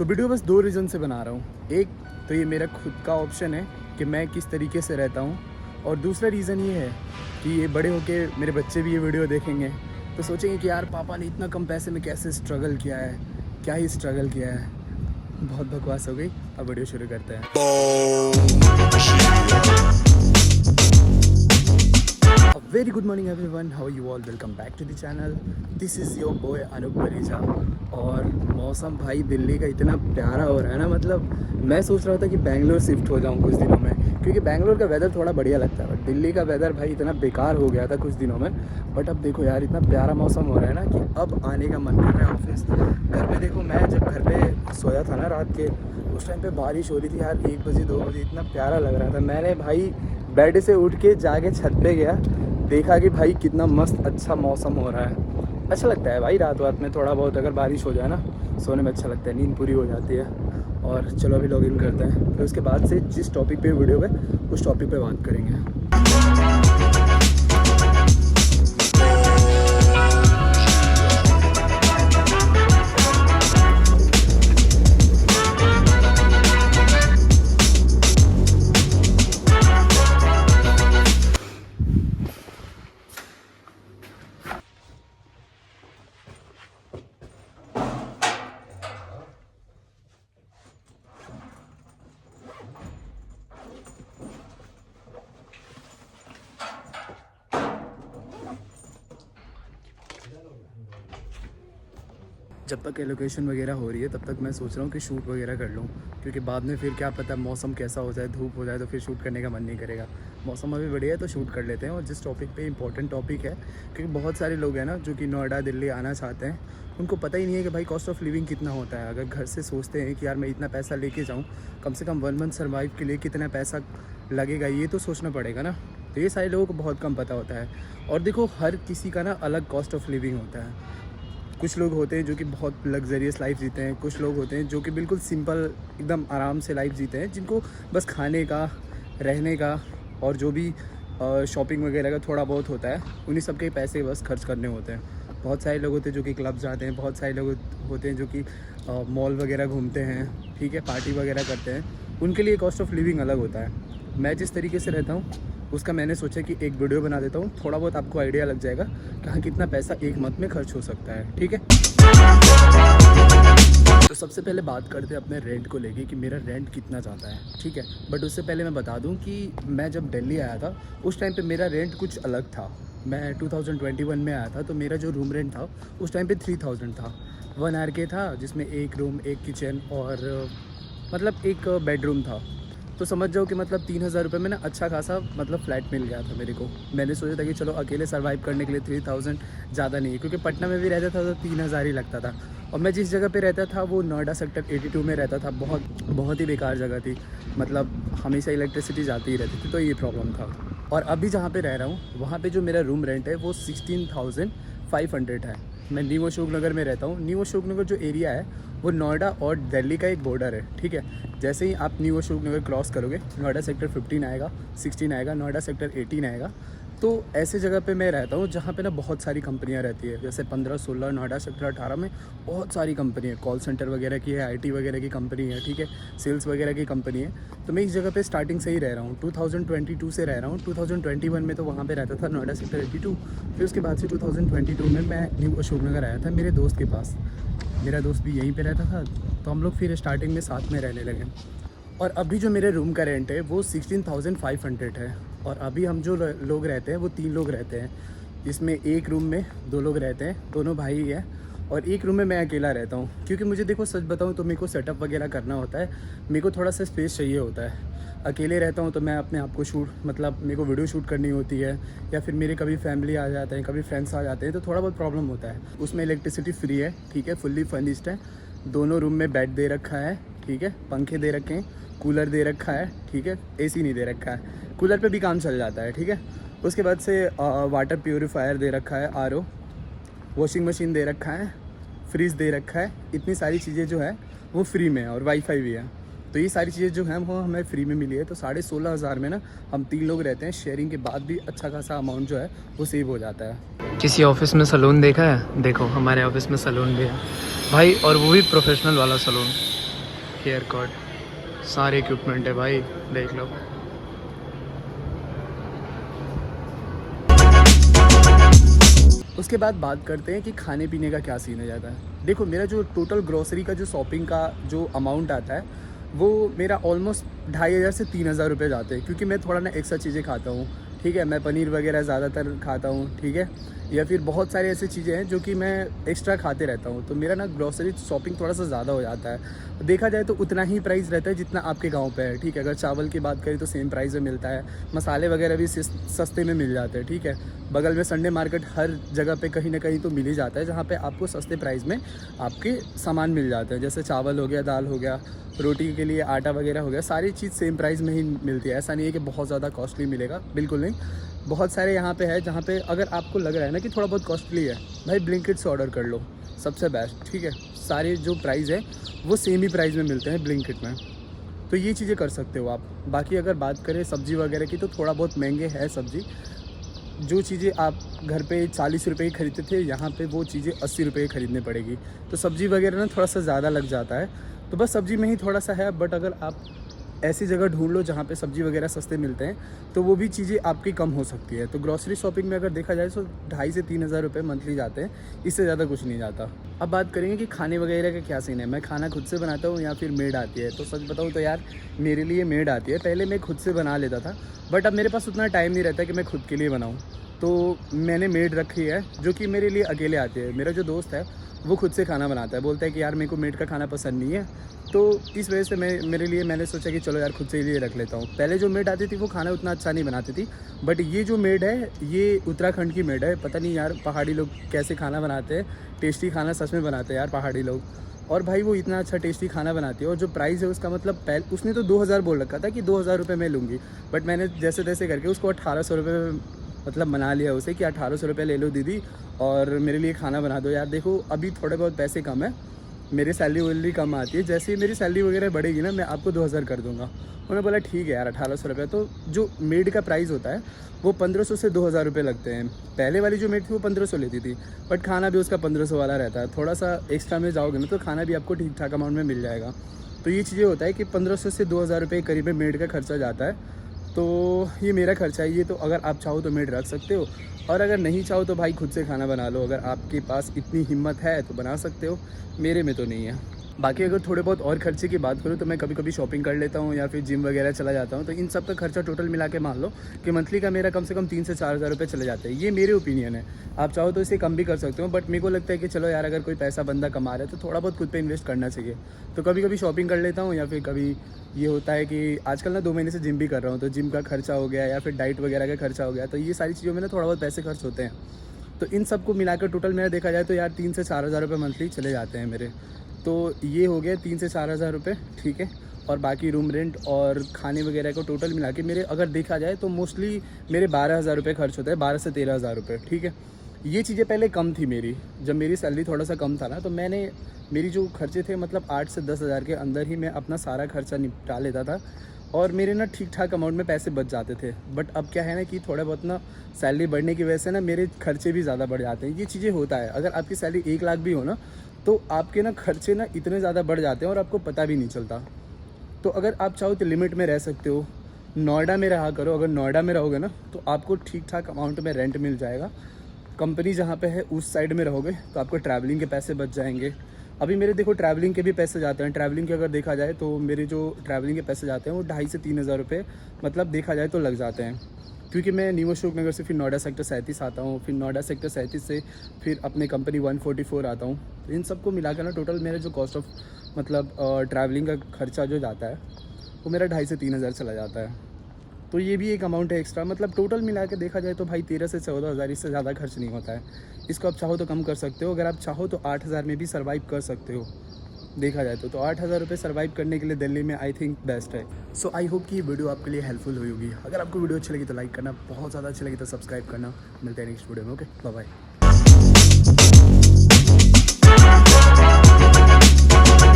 Video बस दो reason से बना रहा हूँ। एक तो ये मेरा खुद का ऑप्शन है कि मैं किस तरीके से रहता हूँ, और दूसरा रीज़न ये है कि ये बड़े होके मेरे बच्चे भी ये वीडियो देखेंगे तो सोचेंगे कि यार पापा ने इतना कम पैसे में कैसे स्ट्रगल किया है, क्या ही स्ट्रगल किया है। बहुत बकवास हो गई, अब वीडियो शुरू करते हैं। Very good morning everyone, how you all, welcome back to the channel. This is your boy Anoop Parija. और मौसम भाई दिल्ली का इतना प्यारा हो रहा है ना, मतलब मैं सोच रहा था कि बैंगलोर शिफ्ट हो जाऊं कुछ दिनों में, क्योंकि बैंगलोर का वेदर थोड़ा बढ़िया लगता है। बट दिल्ली का वेदर भाई इतना बेकार हो गया था कुछ दिनों में। बट अब देखो यार, इतना प्यारा मौसम हो रहा है ना कि अब आने का मन कर रहा है ऑफिस। घर पे देखो, मैं जब घर पे सोया था ना रात के, उस टाइम पे बारिश हो रही थी यार, 1 बजे 2 बजे, इतना प्यारा लग रहा था। मैंने भाई बेड से उठ के जाके छत पे गया, देखा कि भाई कितना मस्त अच्छा मौसम हो रहा है। अच्छा लगता है भाई रात में थोड़ा बहुत अगर बारिश हो जाए ना, सोने में अच्छा लगता है, नींद पूरी हो जाती है। और चलो अभी लॉगिन करते हैं, फिर उसके बाद से जिस टॉपिक पे वीडियो है उस टॉपिक पे बात करेंगे। जब तक एलोकेशन वगैरह हो रही है तब तक मैं सोच रहा हूँ कि शूट वगैरह कर लूँ, क्योंकि बाद में फिर क्या पता मौसम कैसा हो जाए, धूप हो जाए तो फिर शूट करने का मन नहीं करेगा। मौसम अभी बढ़िया है तो शूट कर लेते हैं। और जिस टॉपिक पे इंपॉर्टेंट टॉपिक है, क्योंकि बहुत सारे लोग हैं ना जो कि नोएडा दिल्ली आना चाहते हैं, उनको पता ही नहीं है कि भाई कॉस्ट ऑफ लिविंग कितना होता है। अगर घर से सोचते हैं कि यार मैं इतना पैसा लेके जाऊँ, कम से कम 1 मंथ सर्वाइव के लिए कितना पैसा लगेगा ये तो सोचना पड़ेगा ना। तो ये सारे लोगों को बहुत कम पता होता है। और देखो, हर किसी का ना अलग कॉस्ट ऑफ लिविंग होता है। कुछ लोग होते हैं जो कि बहुत लग्जरियस लाइफ जीते हैं, कुछ लोग होते हैं जो कि बिल्कुल सिंपल एकदम आराम से लाइफ जीते हैं, जिनको बस खाने का, रहने का और जो भी शॉपिंग वगैरह का थोड़ा बहुत होता है, उन्हीं सब के पैसे बस खर्च करने होते हैं। बहुत सारे लोग होते हैं जो कि क्लब जाते हैं, बहुत सारे लोग होते हैं जो कि मॉल वगैरह घूमते हैं, ठीक है, पार्टी वगैरह करते हैं। उनके लिए कॉस्ट ऑफ लिविंग अलग होता है। मैं जिस तरीके से रहता हूँ उसका मैंने सोचा कि एक वीडियो बना देता हूँ, थोड़ा बहुत आपको आइडिया लग जाएगा कि हाँ कितना पैसा एक मंथ में खर्च हो सकता है, ठीक है। तो सबसे पहले बात करते हैं अपने रेंट को लेके कि मेरा रेंट कितना जाता है, ठीक है। बट उससे पहले मैं बता दूं कि मैं जब दिल्ली आया था उस टाइम पे मेरा रेंट कुछ अलग था। मैं 2021 में आया था, तो मेरा जो रूम रेंट था उस टाइम पे 3000 था। 1 RK था, जिसमें एक रूम, एक किचन और मतलब एक बेडरूम था। तो समझ जाओ कि मतलब 3000 रुपये में ना अच्छा खासा मतलब फ्लैट मिल गया था मेरे को। मैंने सोचा था कि चलो अकेले सर्वाइव करने के लिए 3000 ज़्यादा नहीं है, क्योंकि पटना में भी रहता था तो 3000 ही लगता था। और मैं जिस जगह पे रहता था वो नोएडा सेक्टर 82 में रहता था। बहुत ही बेकार जगह थी, मतलब हमेशा इलेक्ट्रिसिटी जाती ही रहती थी, तो ये प्रॉब्लम था। और अभी जहाँ पे रह रहा हूँ वहाँ पे जो मेरा रूम रेंट है वो 16,500 है। मैं न्यू अशोक नगर में रहता हूँ। न्यू अशोक नगर जो एरिया है वो नोएडा और दिल्ली का एक बॉर्डर है, ठीक है। जैसे ही आप न्यू अशोक नगर क्रॉस करोगे, नोएडा सेक्टर 15 आएगा, 16 आएगा, नोएडा सेक्टर 18 आएगा। तो ऐसे जगह पे मैं रहता हूँ जहाँ पे ना बहुत सारी कंपनियाँ रहती है, जैसे 15-16 नोएडा सेक्टर 18 में बहुत सारी कंपनी है, कॉल सेंटर वगैरह की है, IT वगैरह की कंपनी है, ठीक है, सेल्स वगैरह की कंपनी है। तो मैं इस जगह पे स्टार्टिंग से ही रह रहा हूँ, 2022 से रह रहा हूँ। 2021 में तो वहाँ पे रहता था नोएडा सेक्टर 82। फिर उसके बाद से 2022 में मैं न्यू अशोक नगर आया था मेरे दोस्त के पास। मेरा दोस्त भी यहीं पर रहता था, तो हम लोग फिर स्टार्टिंग में साथ में रहने लगे। और अभी जो मेरे रूम का रेंट है वो 16,500 है। और अभी हम जो लोग रहते हैं वो 3 लोग रहते हैं, जिसमें एक रूम में 2 लोग रहते हैं, दोनों भाई हैं, और एक रूम में मैं अकेला रहता हूँ। क्योंकि मुझे देखो सच बताऊँ तो मेरे को सेटअप वगैरह करना होता है, मेरे को थोड़ा सा स्पेस चाहिए होता है। अकेले रहता हूँ तो मैं अपने आप को मतलब मेरे को वीडियो शूट करनी होती है, या फिर मेरे कभी फैमिली आ जाते हैं, कभी फ्रेंड्स आ जाते हैं, तो थोड़ा बहुत प्रॉब्लम होता है। उसमें इलेक्ट्रिसिटी फ्री है, ठीक है, फुल्ली फर्निश्ड है, दोनों रूम में बेड दे रखा है, ठीक है, पंखे दे रखे हैं, कूलर दे रखा है, ठीक है, AC नहीं दे रखा है, कूलर पे भी काम चल जाता है, ठीक है। उसके बाद से वाटर प्यूरीफायर दे रखा है, RO, वॉशिंग मशीन दे रखा है, फ्रिज दे रखा है। इतनी सारी चीज़ें जो है वो फ्री में है, और वाईफाई भी है। तो ये सारी चीज़ें जो हैं वो हमें फ्री में मिली है। तो 16,500 में ना हम 3 लोग रहते हैं, शेयरिंग के बाद भी अच्छा खासा अमाउंट जो है वो सेव हो जाता है। किसी ऑफिस में सलून देखा है? देखो हमारे ऑफिस में सलून भी है भाई, और वो भी प्रोफेशनल वाला सलून। हेयर कट, सारे इक्विपमेंट है भाई, देख लो। उसके बाद बात करते हैं कि खाने पीने का क्या सीन हो जाता है। देखो मेरा जो टोटल ग्रोसरी का जो शॉपिंग का जो अमाउंट आता है वो मेरा ऑलमोस्ट 2500 से 3000 रुपये जाते हैं, क्योंकि मैं थोड़ा ना एक्स्ट्रा चीज़ें खाता हूँ, ठीक है। मैं पनीर वगैरह ज़्यादातर खाता हूँ, ठीक है, या फिर बहुत सारी ऐसी चीज़ें हैं जो कि मैं एक्स्ट्रा खाते रहता हूँ, तो मेरा ना ग्रोसरी शॉपिंग थोड़ा सा ज़्यादा हो जाता है। देखा जाए तो उतना ही प्राइस रहता है जितना आपके गांव पे है, ठीक है। अगर चावल की बात करें तो सेम प्राइस में मिलता है, मसाले वगैरह भी सस्ते में मिल जाते हैं, ठीक है। बगल में संडे मार्केट हर जगह पे कहीं ना कहीं तो मिल ही जाता है, जहाँ पे आपको सस्ते प्राइस में आपके सामान मिल जाते हैं, जैसे चावल हो गया, दाल हो गया, रोटी के लिए आटा वगैरह हो गया, सारी चीज़ सेम प्राइस में ही मिलती है। ऐसा नहीं है कि बहुत ज़्यादा कॉस्टली मिलेगा, बिल्कुल नहीं। बहुत सारे यहाँ पे है जहाँ पे अगर आपको लग रहा है ना कि थोड़ा बहुत कॉस्टली है, भाई ब्लिंकिट से ऑर्डर कर लो, सबसे बेस्ट, ठीक है। सारे जो प्राइस है वो सेम ही प्राइस में मिलते हैं ब्लिंकिट में, तो ये चीज़ें कर सकते हो आप। बाकी अगर बात करें सब्ज़ी वगैरह की तो थोड़ा बहुत महंगे है सब्ज़ी। जो चीज़ें आप घर पे 40 रुपये की खरीदते थे, यहाँ पे वो चीज़ें 80 रुपये की खरीदनी पड़ेगी, तो सब्ज़ी वगैरह ना थोड़ा सा ज़्यादा लग जाता है। तो बस सब्ज़ी में ही थोड़ा सा है, बट अगर आप ऐसी जगह ढूंढ लो जहाँ पे सब्ज़ी वगैरह सस्ते मिलते हैं तो वो भी चीज़ें आपकी कम हो सकती है। तो ग्रॉसरी शॉपिंग में अगर देखा जाए तो 2500 से 3000 रुपये मंथली जाते हैं, इससे ज़्यादा कुछ नहीं जाता। अब बात करेंगे कि खाने वगैरह का क्या सीन है। मैं खाना खुद से बनाता हूँ या फिर मेड आती है? तो सच बताऊँ तो यार मेरे लिए मेड आती है। पहले मैं खुद से बना लेता था, बट अब मेरे पास उतना टाइम नहीं रहता कि मैं खुद के लिए बनाऊँ, तो मैंने मेड रखी है जो कि मेरे लिए अकेले आती है। मेरा जो दोस्त है वो खुद से खाना बनाता है, बोलता है कि यार मेरे को मेड का खाना पसंद नहीं है, तो इस वजह से मैंने सोचा कि चलो यार खुद से ही लिए रख लेता हूँ। पहले जो मेड आती थी वो खाना उतना अच्छा नहीं बनाती थी, बट ये जो मेड है ये उत्तराखंड की मेड है। पता नहीं यार पहाड़ी लोग कैसे खाना बनाते हैं, टेस्टी खाना सच में बनाते हैं यार पहाड़ी लोग। और भाई वो इतना अच्छा टेस्टी खाना बनाती है, और जो प्राइस है उसका मतलब उसने तो 2000 बोल रखा था कि 2000 रुपये मैं लूँगी, बट मैंने जैसे तैसे करके उसको 1800 रुपये में मतलब मना लिया उसे कि 1800 रुपये ले लो दीदी और मेरे लिए खाना बना दो। यार देखो अभी थोड़े बहुत पैसे कम है, मेरी सैलरी वैलरी कम आती है, जैसे ही मेरी सैलरी वगैरह बढ़ेगी ना मैं आपको 2000 कर दूंगा। उन्होंने बोला ठीक है यार 1800 रुपये। तो जो मेड का प्राइस होता है वो 1500 से 2000 रुपये लगते हैं। पहले वाली जो मेड थी वो 1500 लेती थी, बट खाना भी उसका 1500 वाला रहता है। थोड़ा सा एक्स्ट्रा में जाओगे ना तो खाना भी आपको ठीक ठाक अमाउंट में मिल जाएगा। तो ये चीज़ें होता है कि 1500 से 2000 रुपये करीब में मेड का खर्चा जाता है। तो ये मेरा खर्चा है। ये तो अगर आप चाहो तो मेड रख सकते हो, और अगर नहीं चाहो तो भाई खुद से खाना बना लो। अगर आपके पास इतनी हिम्मत है तो बना सकते हो, मेरे में तो नहीं है। बाकी अगर थोड़े बहुत और खर्चे की बात करूँ तो मैं कभी कभी शॉपिंग कर लेता हूँ या फिर जिम वगैरह चला जाता हूँ, तो इन सब का खर्चा टोटल मिला के मान लो कि मंथली का मेरा कम से कम 3 से 4000 रुपये चले जाते हैं। ये मेरे ओपिनियन है, आप चाहो तो इसे कम भी कर सकते हो, बट मेरे को लगता है कि चलो यार अगर कोई पैसा बंदा कमा रहा है तो थोड़ा बहुत खुद पे इन्वेस्ट करना चाहिए। तो कभी कभी शॉपिंग कर लेता हूँ, या फिर कभी ये होता है कि आजकल ना 2 महीने से जिम भी कर रहा हूँ, तो जिम का खर्चा हो गया या फिर डाइट वगैरह का खर्चा हो गया, तो ये सारी चीज़ों में ना थोड़ा बहुत पैसे खर्च होते हैं। तो इन सबको मिलाकर टोटल मेरा देखा जाए तो यार 3 से 4000 रुपये मंथली चले जाते हैं मेरे। तो ये हो गया 3 से 4000 रुपये, ठीक है। और बाकी रूम रेंट और खाने वगैरह को टोटल मिला के मेरे अगर देखा जाए तो मोस्टली मेरे 12000 रुपये खर्च होता है, 12 से 13000 रुपये, ठीक है। ये चीज़ें पहले कम थी मेरी, जब मेरी सैलरी थोड़ा सा कम था ना, तो मेरी जो खर्चे थे मतलब 8 से 10 हज़ार के अंदर ही मैं अपना सारा खर्चा निपटा लेता था, और मेरे ना ठीक ठाक अमाउंट में पैसे बच जाते थे। बट अब क्या है ना कि थोड़ा बहुत ना सैलरी बढ़ने की वजह से ना मेरे खर्चे भी ज़्यादा बढ़ जाते हैं। ये चीज़ें होता है, अगर आपकी सैलरी 1 लाख भी हो ना तो आपके ना खर्चे ना इतने ज़्यादा बढ़ जाते हैं और आपको पता भी नहीं चलता। तो अगर आप चाहो तो लिमिट में रह सकते हो, नोएडा में रहा करो। अगर नोएडा में रहोगे ना तो आपको ठीक ठाक अमाउंट में रेंट मिल जाएगा। कंपनी जहाँ पे है उस साइड में रहोगे तो आपको ट्रैवलिंग के पैसे बच जाएंगे। अभी मेरे देखो ट्रैवलिंग के भी पैसे जाते हैं। ट्रैवलिंग के अगर देखा जाए तो मेरे जो ट्रैवलिंग के पैसे जाते हैं वो 2500 से 3000 रुपये मतलब देखा जाए तो लग जाते हैं, क्योंकि मैं न्यू अशोक नगर से फिर नोएडा सेक्टर 37 आता हूँ, फिर नोएडा सेक्टर 37 से फिर अपने कंपनी 144 आता हूँ। तो इन सबको मिलाकर ना टोटल मेरा जो कॉस्ट ऑफ मतलब ट्रैवलिंग का खर्चा जो जाता है वो मेरा 2500 से 3000 चला जाता है। तो ये भी एक अमाउंट है एक्स्ट्रा। मतलब टोटल मिला के देखा जाए तो भाई 13 से 14 हज़ार, इससे ज़्यादा खर्च नहीं होता है। इसको आप चाहो तो कम कर सकते हो, अगर आप चाहो तो 8000 में भी सर्वाइव कर सकते हो देखा जाए तो 8000 रुपये सर्वाइव करने के लिए दिल्ली में आई थिंक बेस्ट है। सो आई होप कि ये वीडियो आपके लिए हेल्पफुल हुई होगी। अगर आपको वीडियो अच्छी लगी तो लाइक करना, बहुत ज़्यादा अच्छी लगी तो सब्सक्राइब करना। मिलते हैं नेक्स्ट वीडियो में। Okay bye bye.